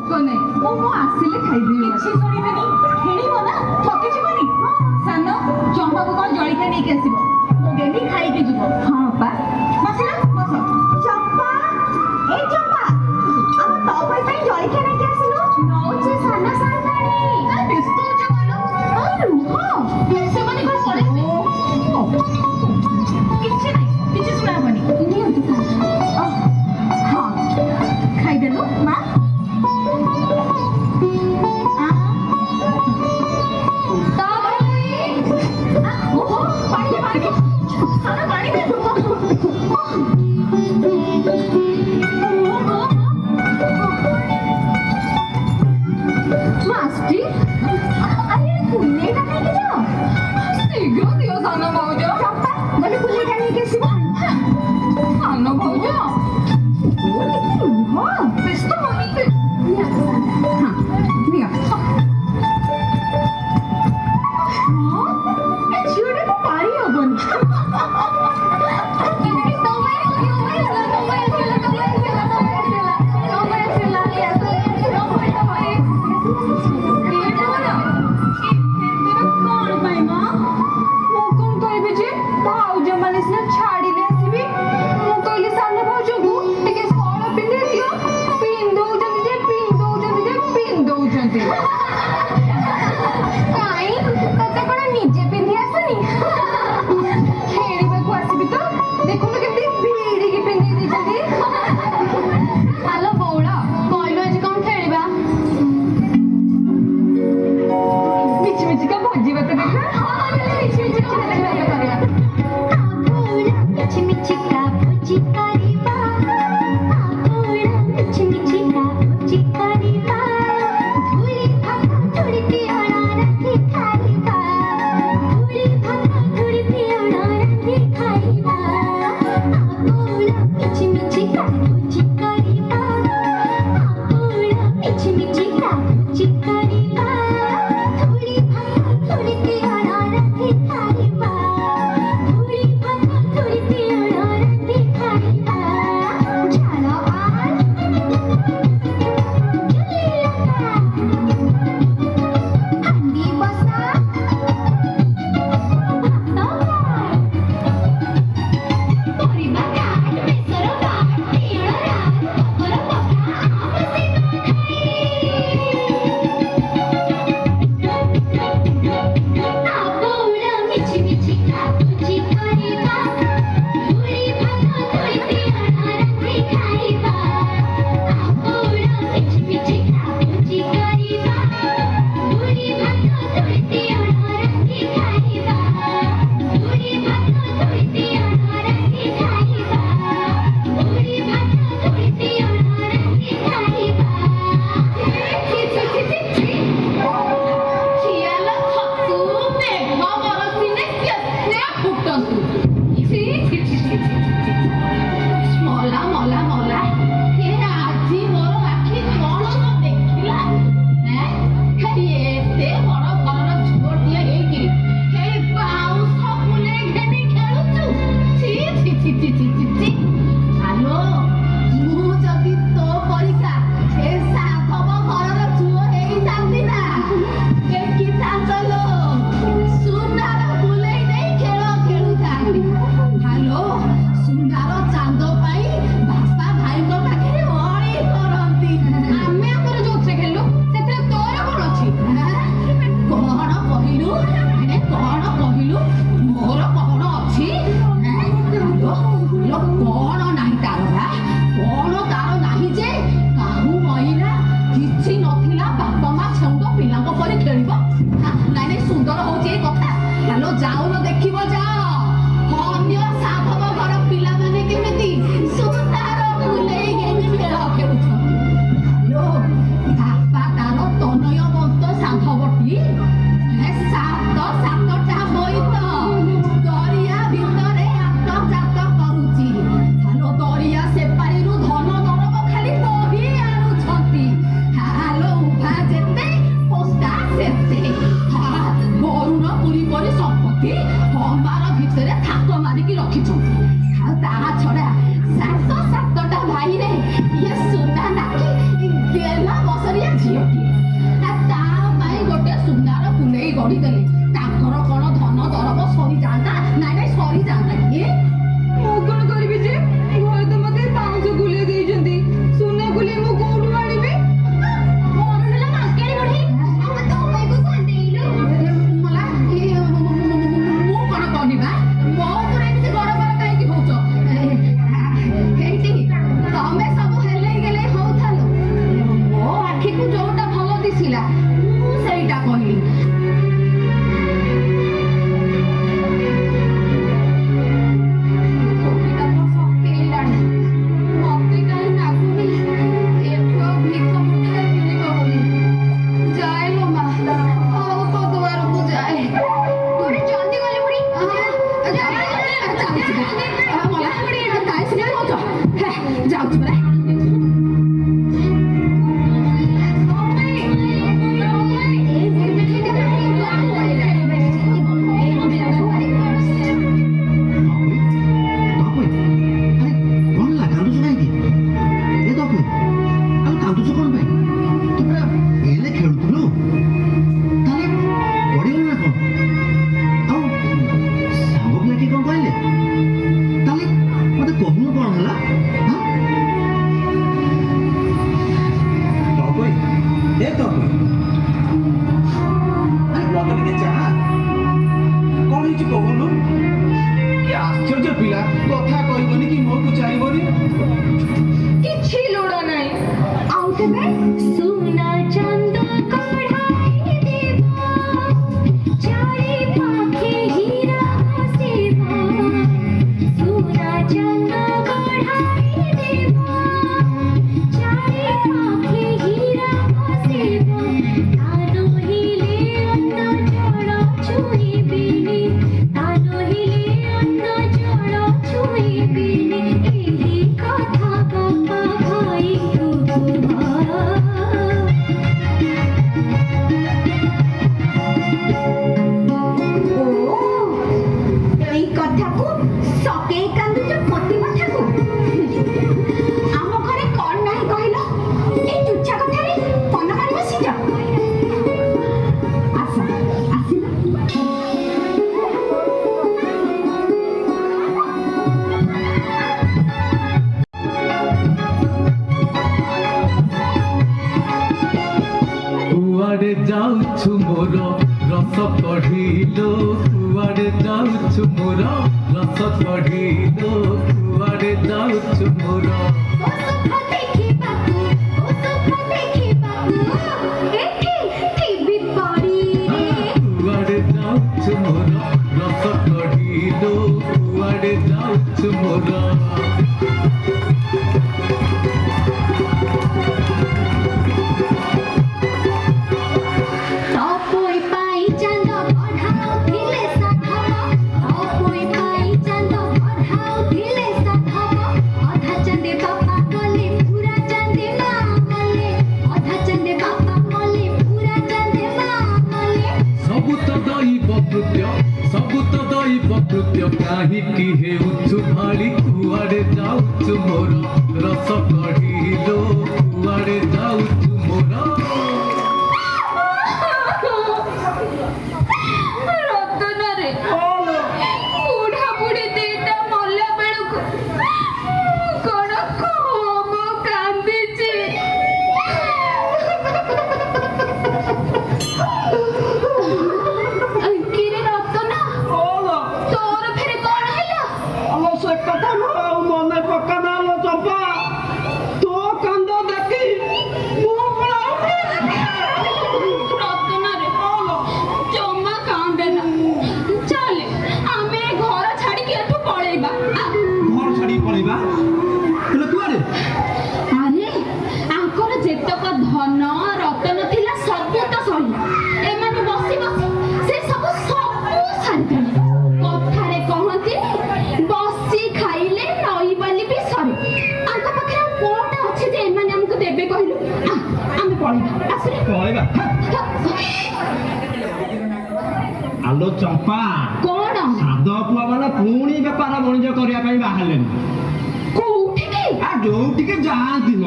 ଭୋକ ନାହିଁ ମୁଁ ଆସିଲେ ଖାଇଦେବି କିଛି କରିବେନି ଖେଳିବ ନା ଥକି ଯିବନି ସାନ ଚମ୍ପାକୁ କଣ ଜଳଖିଆ ନେଇକି ଆସିବ ମୁଁ ଦେବି ଖାଇକି ଯିବ ହଁ ପା ବସିଲା ବସ ଚମ୍ପା ଏ ଚମ୍ପା ଆମ ତୋ ପାଇଁ ଜଳଖିଆ ନେଇକି ଆସିଲୁ ନଉଛି ସାନ ସାନ୍ତାଣୀ ବ୍ୟସ୍ତ ହଉଛ କଣ ରୁହ ସେମାନେ କଣ ପଳେଇବେ କିଛି ନାହିଁ କିଛି ଶୁଣା ହବନି ନିଅନ୍ତୁ ହଁ ଖାଇଦେଲୁ ମା Quê? ଝିଅଟିଏ ତା ପାଇଁ ଗୋଟେ ସୁନାର କୁଲେଇ ଗଢ଼ିଦେଲେ ତାଙ୍କର କଣ ଧନ ଦରବ ସରିଯାଆନ୍ତା? ନାଇଁ ନାଇଁ ସରିଯାଆନ୍ତା କିଏ? ମୁଁ କଣ କରିବି ଯେ ଘରେ ତ ମତେ 500 ଗୁଲେଇ ଦେଇଛନ୍ତି। ସୁନା ଗୁଲେଇ ମୁଁ କୋଉଠୁ ଆଣିବି? ମୋର ହେଲା ମାଙ୍କେଳି ବଢି ଆମେ ତୋ ଭାଇକୁ ସନ୍ଦେଇଲୁ ମଲା ମୁଁ କଣ କହିବା? ମୋ ଉପରେ ଏମିତି ଗରବର କାହିଁକି ହଉଛ? ହେଇଟି ତମେ ସବୁ ହେଲେଇ ଗେଲେଇ ହଉଥାଲ। ମୋ ଆଖିକୁ ଯୋଉଟା ଭଲ ଦିଶିଲା ମୁଁ ସେଇଟା କହିଲି। କୋବିଟା ତ ସକେଇଲାଣି। ମତେ କାହିଁ ଲାଗୁନି ଏଠୁ ଆଉ ଭିକ ମୁଠାଏ ମିଳିବ ବୋଲି। ଯାଏ ଲୋ ମା ଅଳ୍ପ ଦୁଆରକୁ ଯାଏ। ଗୋଟେ ଜଲ୍ଦି ଗଲେ ବୁଢ଼ୀ ଯାଉଛି ପରା। ଆଶ୍ଚର୍ଯ୍ୟ ପିଲା କଥା କହିବନି କି ମୁହଁକୁ ଚାହିଁବନି। କିଛି ଲୋଡ଼ା ନାହିଁ। ଆଉ କେବେ ସୁନା ଚାନ୍ଦ କଢ଼ାଇ ଦେବ ଚାରି ପାଖେ ହୀରା ବସିବ। ସୁନା ଚାନ୍ଦ କଢ଼ାଇ ଦେବ ଚାରି ପାଖେ ହୀରା ବସିବ। ତା ନହିଲେ ଅନ୍ନ ଜଳ ଛୁଇଁବିନି ତା ନହିଲେ ଅନ୍ନ ଜଳ ଛୁଇଁବିନି। ଏହି କଥା ବାପା ଭାଇଙ୍କୁ କୁହ। ଏଇ କଥାକୁ ସକେଇ କାନ୍ଦୁଛ ପତି କଥାକୁ। ଆମ ଘରେ କଣ ନାହିଁ କହିଲ? ଏଇ ତୁଚ୍ଛା କଥାରେ ମନ ମାରି ବସିଛ। ଆସ ଆସିଲ। କୁଆଡ଼େ ଯାଉଛୁ ମୋର ରସ କଢ଼ିଲୋ କୁଆଡ଼େ ଯାଉଛୁ ମୋର ରସ କଢ଼ିଲୋ କୁଆଡ଼େ ଯାଉଛୁ ମୋର। କୁଆଡ଼େ ଯାଉଛୁ ମୋର ରସ କଢ଼ିଲୋ କୁଆଡ଼େ ଯାଉଛୁ ମୋର। ତପୋଇ ପାଇ ଚାନ୍ଦ ବଢ଼ାଉଥିଲେ ସାଧବ ତପୋଇ ପାଇ ଚାନ୍ଦ ବଢ଼ାଉଥିଲେ ସାଧବ। ଅଧା ଚାନ୍ଦେ ବାପା ଗଲେ ପୁରା ଚାନ୍ଦେ ମା ଗଲେ ଅଧା ଚାନ୍ଦେ ବାପା ଗଲେ ପୁରା ଚାନ୍ଦେ ମା ଗଲେ। ସବୁ ତ ଦୈବ କୃତ୍ୟ ସବୁ ତ ଦୈବ କୃତ୍ୟ କାହିଁକି ହେଉଛୁ ଭାଳି କୁଆଡ଼େ ଯାଉଛୁ ମୋର ରସ କଢ଼ିଲୋ କୁଆଡ଼େ ଯାଉଛୁ ମୋର। ରତନରେ ବୁଢ଼ା ବୁଢ଼ୀ ଦିଟା ମଲା ବେଳକୁ କଣ କମ କାନ୍ଦିଛି। କିରେ ରତନ ତୋର ଫେରେ କଣ ହେଲା? ସେ କଥା ନୁହଁ ଆଉ ମନେ ପକାନା ଲୋ ଚମ୍ପା। ତୋ କାନ୍ଦ ଦେଖି ମୁଁ ରତନରେ ଜମା କାନ୍ଦେନା। ଚାଲେ ଆମେ ଘର ଛାଡ଼ିକି ଏଠୁ ପଳେଇବା। ଘର ଛାଡ଼ିକି ପଳେଇବା। ହେଲେ କୁଆଡ଼େ? ଆରେ ଆଙ୍କର ଯେତକ ଧନ ରତନ ଥିଲା ସବୁ ତ ସରିଲା। ଏମାନେ ବସି ବସି ସେ ସବୁ ସାରିଦେଲେ। କଥାରେ କହନ୍ତି ବସି ଖାଇଲେ ନଈ ବାଲି ବି ସରେ। ତାଙ୍କ ପାଖରେ ଆଉ କଣଟା ଅଛି ଯେ ଏମାନେ ଆମକୁ ଦେବେ କହିଲୁ? ଆମେ ପଳେଇବା। ଆସିଲେ ପଳେଇବା। ଆଲୋ ଚମ୍ପା କଣ ସାଧବ ପୁଅ ମାନେ ପୁଣି ବେପାର ବାଣିଜ୍ୟ କରିବା ପାଇଁ ବାହାରିଲେଣି। କୋଉଠିକି? ଯୋଉଠିକି ଯାଆନ୍ତି ମ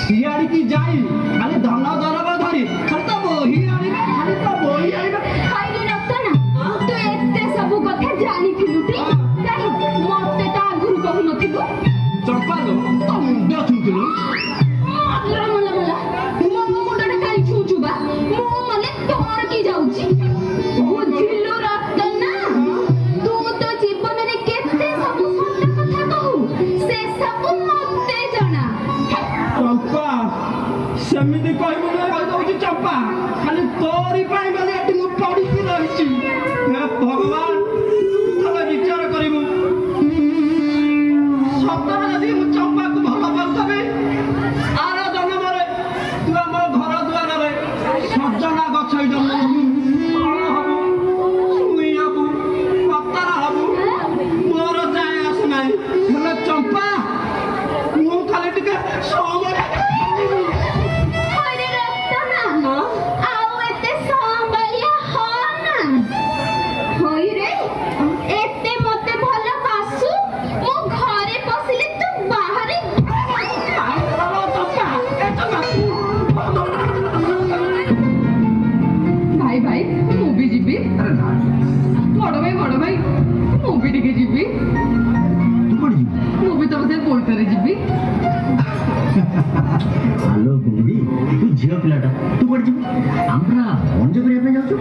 ସିଆଡ଼ିକି ଯାଇ ଖାଲି ଧନ ଦର ଏମିତି କହିବୁ ମୁଁ କହିଦଉଛି ଚମ୍ପା ଖାଲି ତୋରି ପାଇଁ ବୋଲି ଏଠି ମୁଁ ପଡ଼ିକି ରହିଛି ହେ ଭଗବାନ ଥରେ ବିଚାର କରିବୁ ସତରେ ଯଦି ମୁଁ ଚମ୍ପାକୁ ଭଲ ପାଉଥିବି ଆର ଜନ୍ମରେ ତୁ ଆମ ଘର ଦୁଆରରେ ସଜନା ଗଛ ଜନ୍ମ ହବୁ ଫଳ ହବୁ ଛୁଇଁ ହବୁ ପତର ହବୁ ମୋର ଯାଏ ଆସେ ନାହିଁ ହେଲେ ଚମ୍ପା ମୁଁ ଖାଲି ଟିକେ ସମୟ ହଇରେ ରତନ ଆଉ ଏତେ ସମ୍ଭାଳିଆ ହନା ହଇରେ ଏତେ ମତେ ଭଲ ପାସୁ ମୁଁ ଘରେ ପଶିଲେ ତୁ ବାହାରେ ଭାଇ ଭାଇ ମୁଁ ବି ଯିବି ବଡ଼ ଭାଇ ମୁଁ ବି ଟିକେ ଯିବି ମୁଁ ବି ତମ ସାଙ୍ଗେ ବୋଇତରେ ଯିବି ହ୍ୟାଲୋ ଗୁଣ୍ଡି ତୁ ଝିଅ ପିଲାଟା ତୁ କୁଆଡ଼େ ଯିବୁ আমরা ମଞ୍ଜ କରିବା ପାଇଁ ଯାଉଛୁ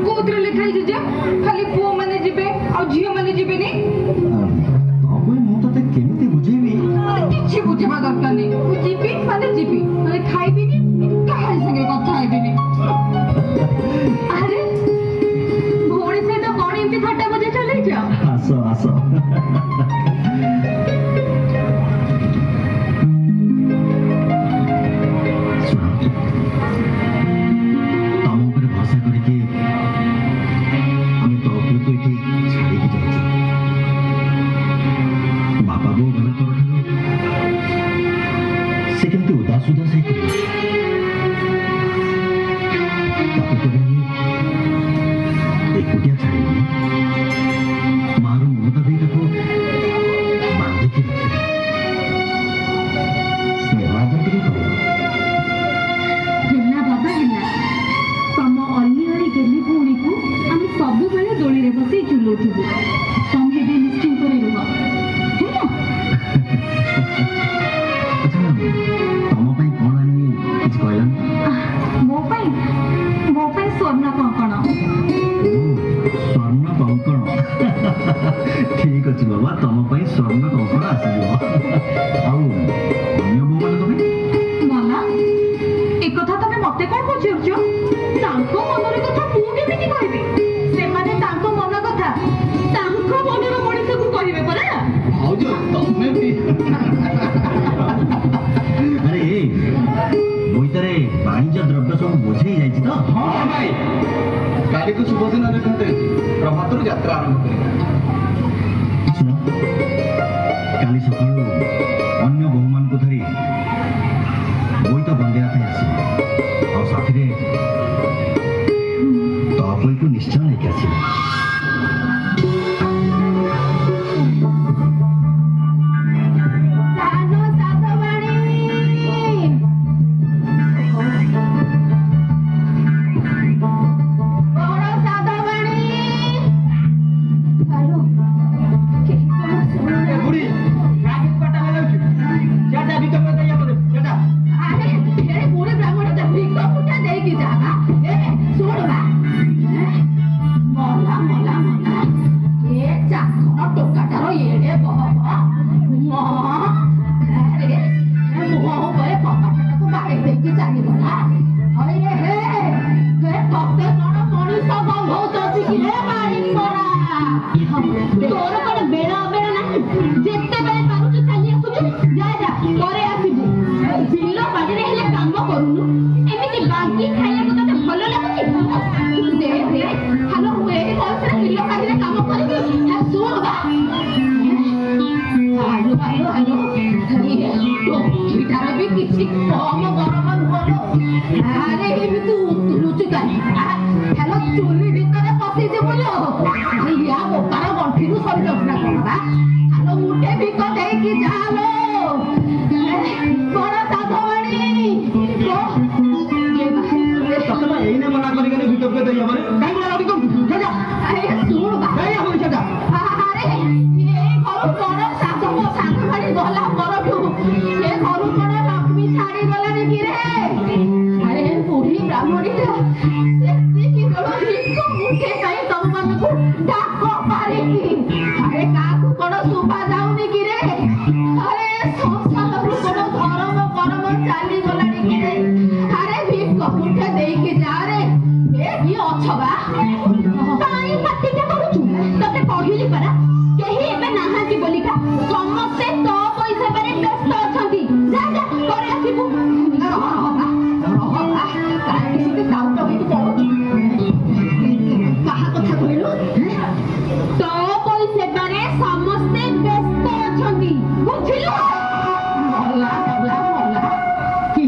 କୋଉଥିରେ ଲେଖା ହେଇଛି ଯେ ଖାଲି ପୁଅ ମାନେ ଯିବେ ଆଉ ଝିଅ ମାନେ ଯିବେନି ତମେ ମୁଁ ତତେ କେମିତି ବୁଝେଇବି କିଛି ବୁଝିବା ଦରକାର ନାହିଁ ମୁଁ ଯିବି ମାନେ ଯିବି ମାନେ ଖାଇବିନି କାହାରି ସାଙ୍ଗେ କଥା ହେବିନି ଆରେ ଭଉଣୀ ସହିତ କଣ ଏମିତି ଥଟ୍ଟା ମଜା ଚଲେଇଛ ଆସ ଆସ ତମ ଉପରେ ଭରସା କରିକି ଆମେ ତରଫକୁ ଏଠି ଛାଡ଼ିକି ଯାଉଛୁ ବାପା ବୋଉ ଗଲା ପରଠାରୁ ସେ କେମିତି ଉଦାସ ଉଦାସ ହେଇକି ତାକୁ କେବେ ଏକୁଟିଆ ଛାଡ଼ିବନି ମାର ମମତା ଦେଇ ତାକୁ ବାନ୍ଧିକି ରଖିବେ ସ୍ନେହ ଆଦର ଟିକେ କରିବ ହେଲା ବାବା ହେଲା ତମ ଅଲିଅଳି ଗେଲି ଭଉଣୀକୁ ଆମେ ସବୁବେଳେ ଦୋଳିରେ ବସେଇ ଝୁଲଉଥିବୁ ତମେ ଏବେ ନିଶ୍ଚିନ୍ତରେ ରୁହ ହେଲା ଆଚ୍ଛା ତମ ପାଇଁ କ'ଣ ଆଣିବି କିଛି କହିଲାନି ମୋ ପାଇଁ ସ୍ୱର୍ଣ୍ଣ କଙ୍କଣ ଓ ସ୍ୱର୍ଣ୍ଣ କଙ୍କଣ ଠିକ ଅଛି ବାବା ତମ ପାଇଁ ସ୍ୱର୍ଣ୍ଣ କଙ୍କଣ ଆସିଯିବ ଆଉ ଅନ୍ୟ ବୋଉମାନେ ତମେ ମାମା ଏକଥା ତମେ ମତେ କଣ ପଚାରୁଛ ତାଙ୍କ ମନର କଥା ମୁଁ କେମିତି କହିବି ସେମାନେ ତାଙ୍କ ମନ କଥା ତାଙ୍କ ମନର ମଣିଷକୁ କହିବେ ପରା ଭାଉଜ ତମେ ବି ଆରେ ଏ ବୋଇତରେ ବାଣିଜ୍ୟ ଦ୍ରବ୍ୟ ସବୁ ବୋଝେଇ ଯାଇଛି ତ ହଁ ଭାଇ କାଲିକୁ ଶୁଭ ଦିନରେ ଘଟେଇଛି ପ୍ରଭାତରୁ ଯାତ୍ରା ଆରମ୍ଭ କରିବା ଶୁଣ କାଲି ସକାଳୁ ଅନ୍ୟ ବୋହୂମାନଙ୍କୁ ଧରି ବୋଇତ ବନ୍ଦେଇବା ପାଇଁ ଆସିବ ଆଉ ସାଥିରେ ତପଇକୁ ନିଶ୍ଚୟ ନେଇକି ଆସିବ ସାନ ସାଧବାଣୀ ବଡ଼ ସାଧବାଣୀ ହ୍ୟାଲୋ କେହି କଣ ଶୁଣୁନାହାନ୍ତି? ବୁଢ଼ୀ କାହିଁକି କଟା ହେଇଯାଉଛି ସେଟା ବି ତମେ ଦେଇ ଆମର ସେଟା ଆରେ ଏ ବୁଢ଼ୀ ବ୍ରାହ୍ମଣଟା ଭିକ ଫୁଟା ଦେଇକି ଯା ବା। ଏ ଶୁଣ ବା। ମଲା ମଲା ମଲା ଏ ଚାଖଣ ଟୋକାଟାର ଏଡ଼େ ବହବ ଆରେ ମୁହଁ ଉପରେ କବାଟଟାକୁ ବାଡ଼େଇ ଦେଇକି ଚାଲିଗଲା ହଇରେ ହେ ତତେ କଣ ମଣିଷ ଗନ୍ଧଉଛନ୍ତି କି ରେ ବାଡ଼ି ପରା ତୋର କଣ ବେଳ ଅବେଳ ନାହିଁ ଯେତେବେଳେ ପାରୁଛୁ ଚାଲି ଆସୁଛୁ ଯା ଯା ପରେ ଆସିବୁ ବିଲ ବାଡ଼ିରେ ହେଲେ କାମ କରୁନୁ ଏମିତି ବାଗି ଖାଇବାକୁ ତତେ ଭଲ ଲାଗୁଛି ଦେ ଦେ ହାଲୋ ମୁଁ ଏଇ ବୟସରେ ବିଲ ବାଡ଼ିରେ କାମ କରିବି ଶୁଣ ବା ହାଲୋ ହାଲୋ ହାଲୋ ଟୋକିଟାର ବି କିଛି କମ ଗରମ ନୁହଁ ଆରେ ଏମିତି ଉତୁରୁଛୁ କାହିଁକି ହାଲୋ ଚୁଲି ଭିତରେ ପଶିଯିବୁ ଲୋ ୟା ବୋପାର ଗଣ୍ଠିରୁ ସରିଯାଉଛି ନା କଣ ବା ହାଲୋ ମୁଠେ ଭିକ ଦେଇକି ଯାଲୋ ବଡ଼ ସାଧବାଣୀ ତତେ ବା ଏଇନେ ମନା କରିଗଲେ ଭିତରକୁ ଦେଇ ହବନି କାହିଁକି ମନା କରିକି ସେଟା ଶୁଣ ବା ଦେଇ ହବନି ସେଟା ଆରେ ଏ ଘରୁ କଣ ସାଧବାଣୀ ଗଲା ପରଠୁ ଏ ଘରୁ କଣ ଲକ୍ଷ୍ମୀ ଛାଡ଼ି ଗଲାଣି କି ରେ ଆରେ ବୁଢ଼ୀ ବ୍ରାହ୍ମଣୀଟା ସେତିକି ବେଳ ଭିକ ମୁଠେ ପାଇଁ ତମମାନଙ୍କୁ ଡାକ ପାରିକି ଆରେ କାହାକୁ କଣ ଶୁଭା ଯାଉନି କି ରେ ଆରେ ସଂସାରରୁ କଣ ଧର୍ମ କରମ ଚାଲିଗଲାଣି କି ରେ ସବୁଠେ ଦେଇକି ଯା ରେ ଏ କି ଅଛ ବା କାଇଁ ପାଟିଟା କରୁଛୁ ତତେ କହିଲି ପରା କେହି ଏବେ ନାହାନ୍ତି ବୋଲିକା ସମସ୍ତେ ତୋ ପଇସା ପରେ ବ୍ୟସ୍ତ ଅଛନ୍ତି ଯା ଯା ପରେ ଆସିବୁ ରହ କାହିଁକି ସେଠି ସାଉଟ ହେଇକି ପଳଉଛୁ କାହା କଥା କହିଲୁ ତୋ ପଇସା ପରେ ସମସ୍ତେ ବ୍ୟସ୍ତ ଅଛନ୍ତି ବୁଝିଲୁ? ମଲା ମଲା ମଲା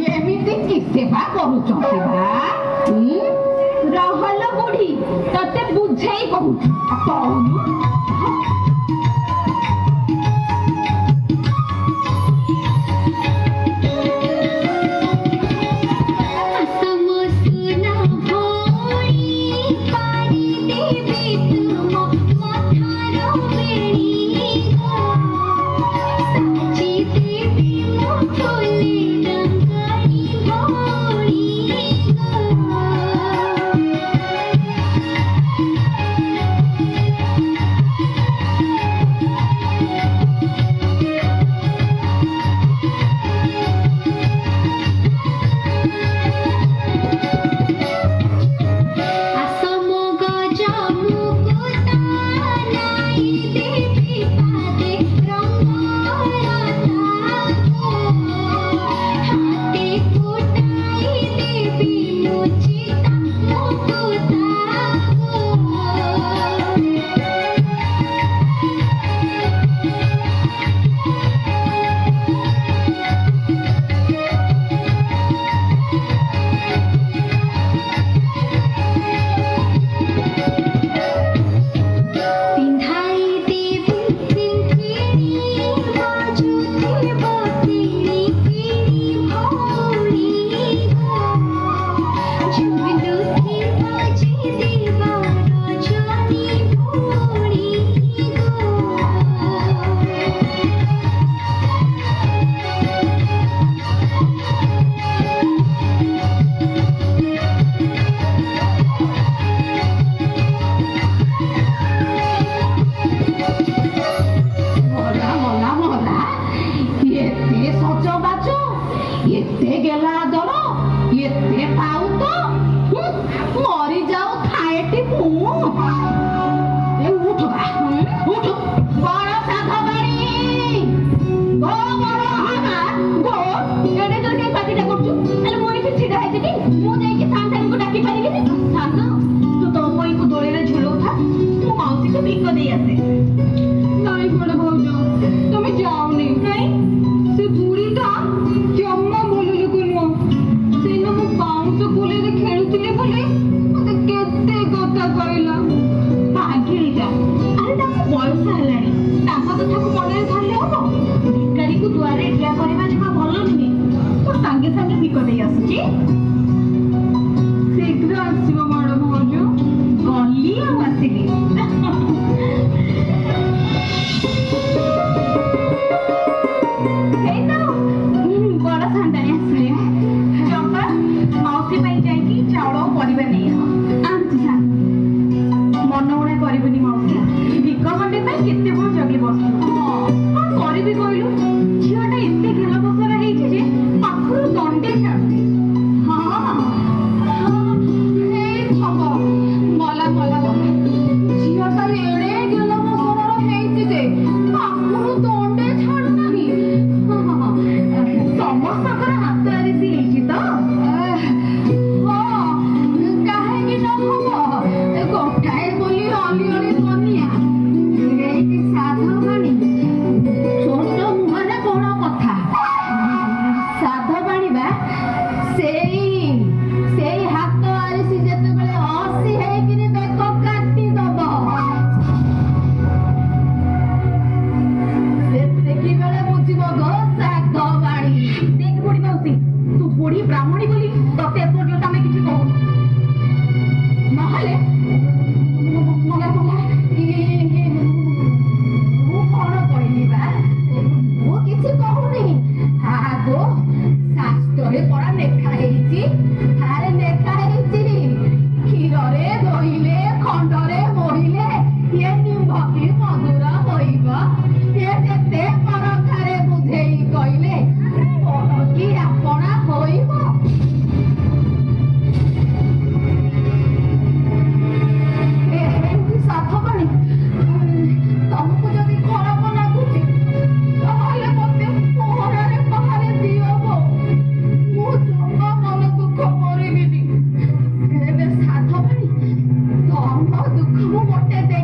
ଏମିତି କି ସେବା କରୁଛନ୍ତି ବା ରହଲ ବୁଢୀ ତତେ ବୁଝେଇ କହୁଛୁ କହୁନୁ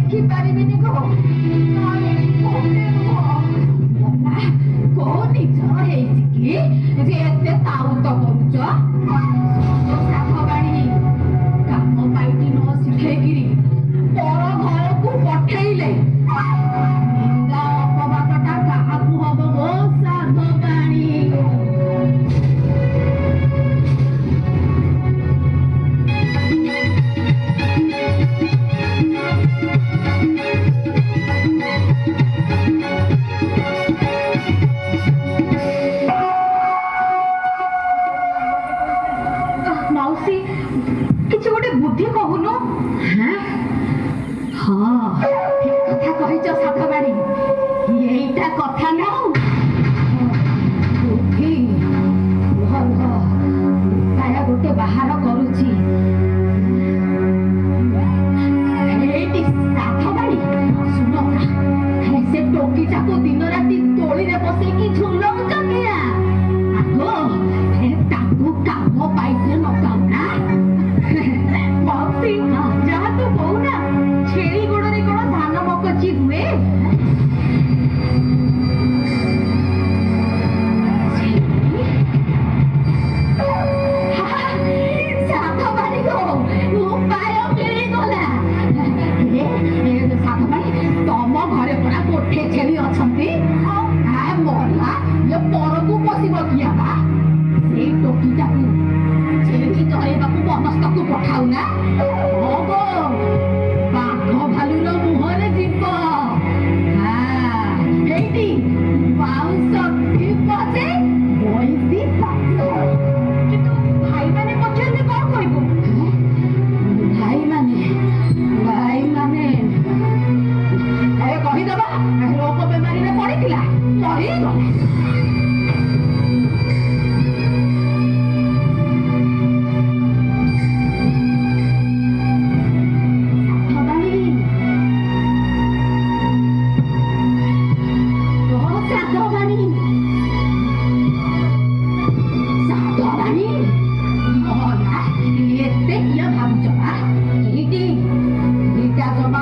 ଦେଖିପାରିବିନି ଗୋ କୋଉ ନିଜ ହେଇଛି କି ଯେ ଏତେ ତାଉତ କରୁଛ ସାଧବାଣୀ କାମ ପାଇଟି ନ ଶିଖେଇକିରି ପର ଘରକୁ ପଠେଇଲେ ନିନ୍ଦା ଅପବାଦଟା କାହାକୁ ହବ ଗୋ ସାଧବାଣୀ ମାଉସୀ କିଛି ଗୋଟେ ବୁଦ୍ଧି କହୁନ ହଁ ଠିକ କଥା କହିଛ ସାଧବାଣୀ ଏଇଟା କଥା ନା ବୁଦ୍ଧି ଭଲ ଉପାୟ ଗୋଟେ ବାହାର କରୁଛି ଏଇଟି ସାଧବାଣୀ ଶୁଣ ସେ ଟୋକିଟାକୁ ଦିନ ରାତି ତୋଳିରେ ବସେଇକି ଝୁଲଉଛ କିଆ ଆଗ ତାକୁ କାମ ପାଇତେ ନଗାଉ ନା ମାଉସୀ ଯାହା ତୁ କହୁନା ଛେଳି ଗୋଡରେ କଣ ଧାନ ମକଚି ହୁଏ ସାଧବାଣୀ ଗୋ ଉପାୟ ମିଳିଗଲା ସାଧବାଣୀ ତମ ଘରେ ପରା ଗୋଠେ ଛେଳି ଅଛନ୍ତି ମଲା ଇଏ ପରକୁ ପଶିବ କିଆ ବା ସେଇ ଟୋକିଟାକୁ ଛେଳି ଚରେଇବାକୁ ବନସ୍ତକୁ ପଠାଉନା ହବ ବାଘ ଭାଲୁର ମୁହଁରେ ଯିବ ହେଇଟି ବାଉଁଶ ଥିବ ଯେ ବଇସି କିନ୍ତୁ ଭାଇମାନେ ପଚାରିଲେ କଣ କହିବୁ ଭାଇମାନେ କହିଦବା ରୋଗ ବେମାରୀରେ ପଡିଥିଲା ମରିଗଲା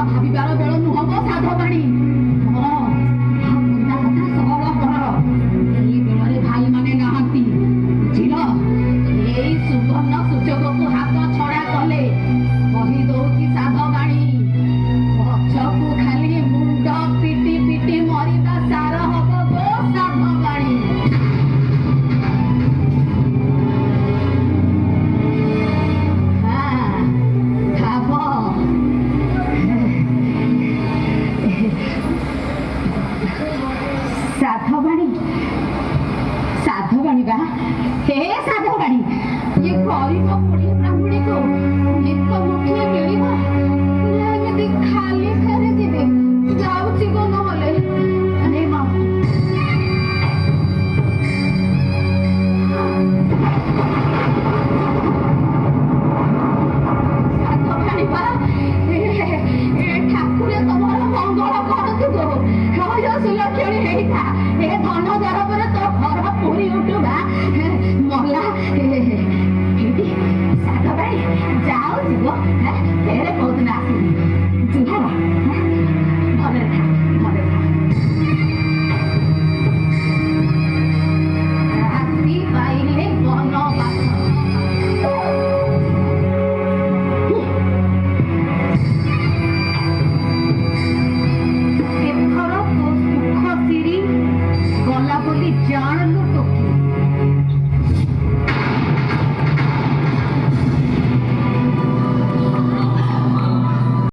ଭାବିବାର ବେଳ ନୁହଁ ଗୋ ସାଧବାଣୀ ଏଇ ବେଳରେ ଭାଇମାନେ ନାହାନ୍ତି ବୁଝିଲ ଏଇ ସୁବର୍ଣ୍ଣ ସୁଯୋଗକୁ ହାତ ଛଡା କଲେ କହି ଦଉଛି ସାଧବାଣୀ ପଛକୁ ଖାଲି ମୁଣ୍ଡ ପିଟି ପିଟି ମରିବା ସାର ହବ ଗୋ ସାଧବାଣୀ ସାଧବାଣୀ ବା ହେ ସାଧବାଣୀ ଇଏ ଗରିବ ବୁଢୀ ବ୍ରାହ୍ମଣୀକୁ ଏକ ମୁଠିଏ ମିଳିବ ନା ଏମିତି ଖାଲି ଫେରି ଯିବେ ଯାଉଛି ଗୋ ନହେଲେ ସାଧବାଣୀ ବା ଠାକୁରେ ତମର ମଙ୍ଗଳ କରୁଥିବ ସୁଲକ୍ଷଣୀ ହେଇଥା ଏ ଧନ ଦରବରେ ତୋ ଘର ପୁରୀ ଉଠୁବା ମଲା ସାଧବାଣୀ ଯାଉ ଯିବ